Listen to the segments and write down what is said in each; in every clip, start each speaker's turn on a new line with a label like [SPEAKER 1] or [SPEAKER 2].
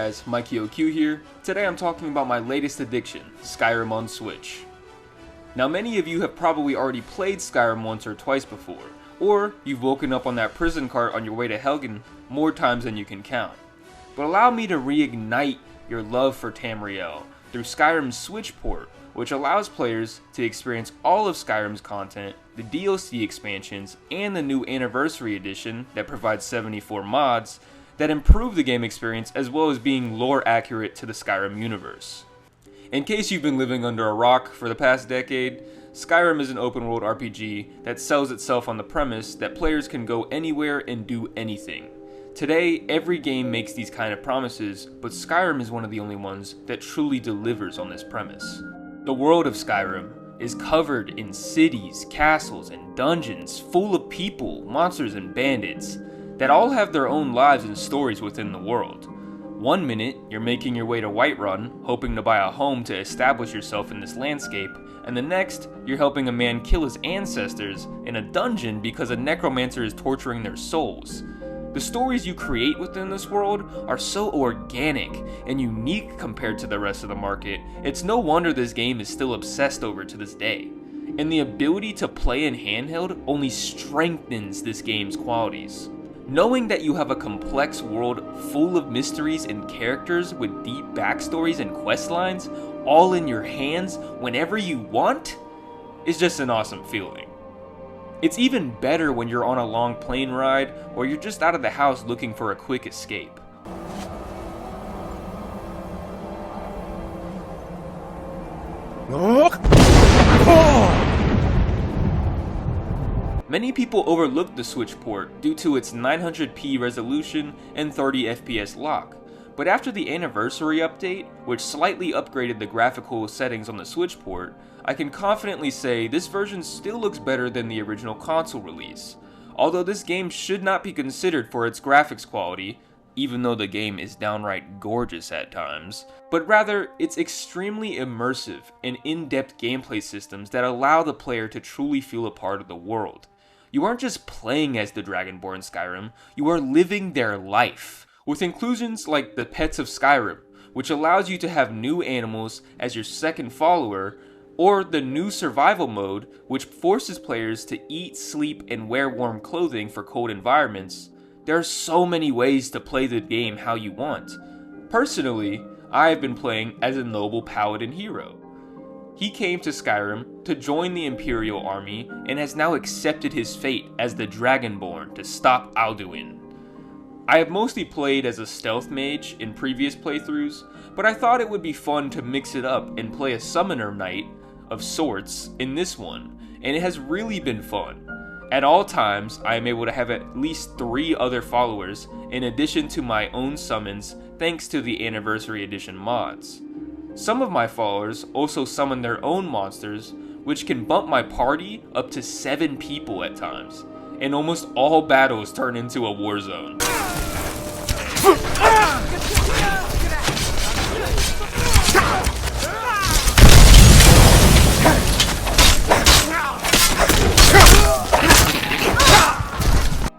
[SPEAKER 1] guys, MikeyOQ here. Today I'm talking about my latest addiction, Skyrim on Switch. Now many of you have probably already played Skyrim once or twice before, or you've woken up on that prison cart on your way to Helgen more times than you can count. But allow me to reignite your love for Tamriel through Skyrim's Switch port, which allows players to experience all of Skyrim's content, the DLC expansions, and the new Anniversary Edition that provides 74 mods that improve the game experience as well as being lore accurate to the Skyrim universe. In case you've been living under a rock for the past decade, Skyrim is an open world RPG that sells itself on the premise that players can go anywhere and do anything. Today, every game makes these kind of promises, but Skyrim is one of the only ones that truly delivers on this premise. The world of Skyrim is covered in cities, castles, and dungeons full of people, monsters, and bandits that all have their own lives and stories within the world. One minute, you're making your way to Whiterun, hoping to buy a home to establish yourself in this landscape, and the next, you're helping a man kill his ancestors in a dungeon because a necromancer is torturing their souls. The stories you create within this world are so organic and unique compared to the rest of the market, it's no wonder this game is still obsessed over to this day. And the ability to play in handheld only strengthens this game's qualities. Knowing that you have a complex world full of mysteries and characters with deep backstories and questlines all in your hands whenever you want is just an awesome feeling. It's even better when you're on a long plane ride or you're just out of the house looking for a quick escape. Many people overlook the Switch port due to its 900p resolution and 30 FPS lock, but after the Anniversary update, which slightly upgraded the graphical settings on the Switch port, I can confidently say this version still looks better than the original console release. Although this game should not be considered for its graphics quality, even though the game is downright gorgeous at times, but rather it's extremely immersive and in-depth gameplay systems that allow the player to truly feel a part of the world. You aren't just playing as the Dragonborn Skyrim, you are living their life, with inclusions like the Pets of Skyrim, which allows you to have new animals as your second follower, or the new survival mode, which forces players to eat, sleep, and wear warm clothing for cold environments. There are so many ways to play the game how you want. Personally, I have been playing as a noble paladin hero. He came to Skyrim to join the Imperial Army and has now accepted his fate as the Dragonborn to stop Alduin. I have mostly played as a stealth mage in previous playthroughs, but I thought it would be fun to mix it up and play a summoner knight of sorts in this one, and it has really been fun. At all times, I am able to have at least 3 other followers in addition to my own summons thanks to the Anniversary Edition mods. Some of my followers also summon their own monsters, which can bump my party up to 7 people at times, and almost all battles turn into a war zone.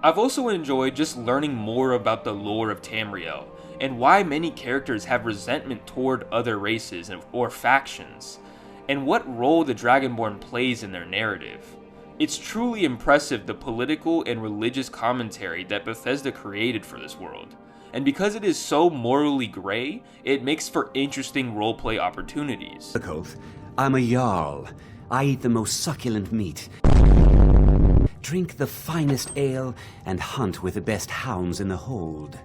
[SPEAKER 1] I've also enjoyed just learning more about the lore of Tamriel, and why many characters have resentment toward other races or factions, and what role the Dragonborn plays in their narrative. It's truly impressive the political and religious commentary that Bethesda created for this world, and because it is so morally grey, it makes for interesting roleplay opportunities.
[SPEAKER 2] I'm a Jarl. I eat the most succulent meat, drink the finest ale, and hunt with the best hounds in the hold.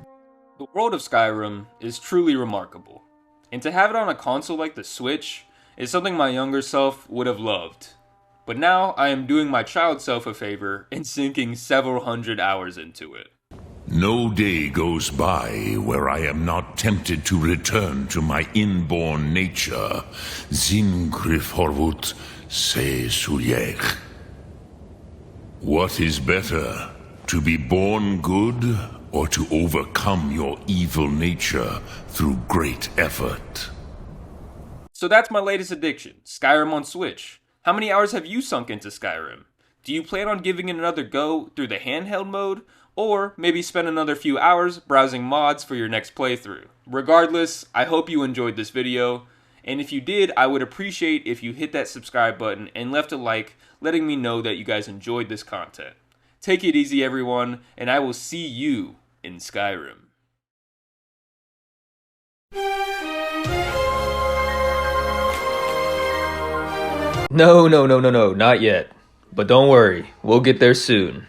[SPEAKER 1] The world of Skyrim is truly remarkable, and to have it on a console like the Switch is something my younger self would have loved. But now I am doing my child self a favor and sinking several hundred hours into it.
[SPEAKER 3] No day goes by where I am not tempted to return to my inborn nature. Zimgrif Horvut se Sulyech. What is better, to be born good or to overcome your evil nature through great effort?
[SPEAKER 1] So that's my latest addiction, Skyrim on Switch. How many hours have you sunk into Skyrim? Do you plan on giving it another go through the handheld mode? Or maybe spend another few hours browsing mods for your next playthrough? Regardless, I hope you enjoyed this video, and if you did, I would appreciate if you hit that subscribe button and left a like, letting me know that you guys enjoyed this content. Take it easy, everyone, and I will see you in Skyrim.
[SPEAKER 4] No, not yet. But don't worry, we'll get there soon.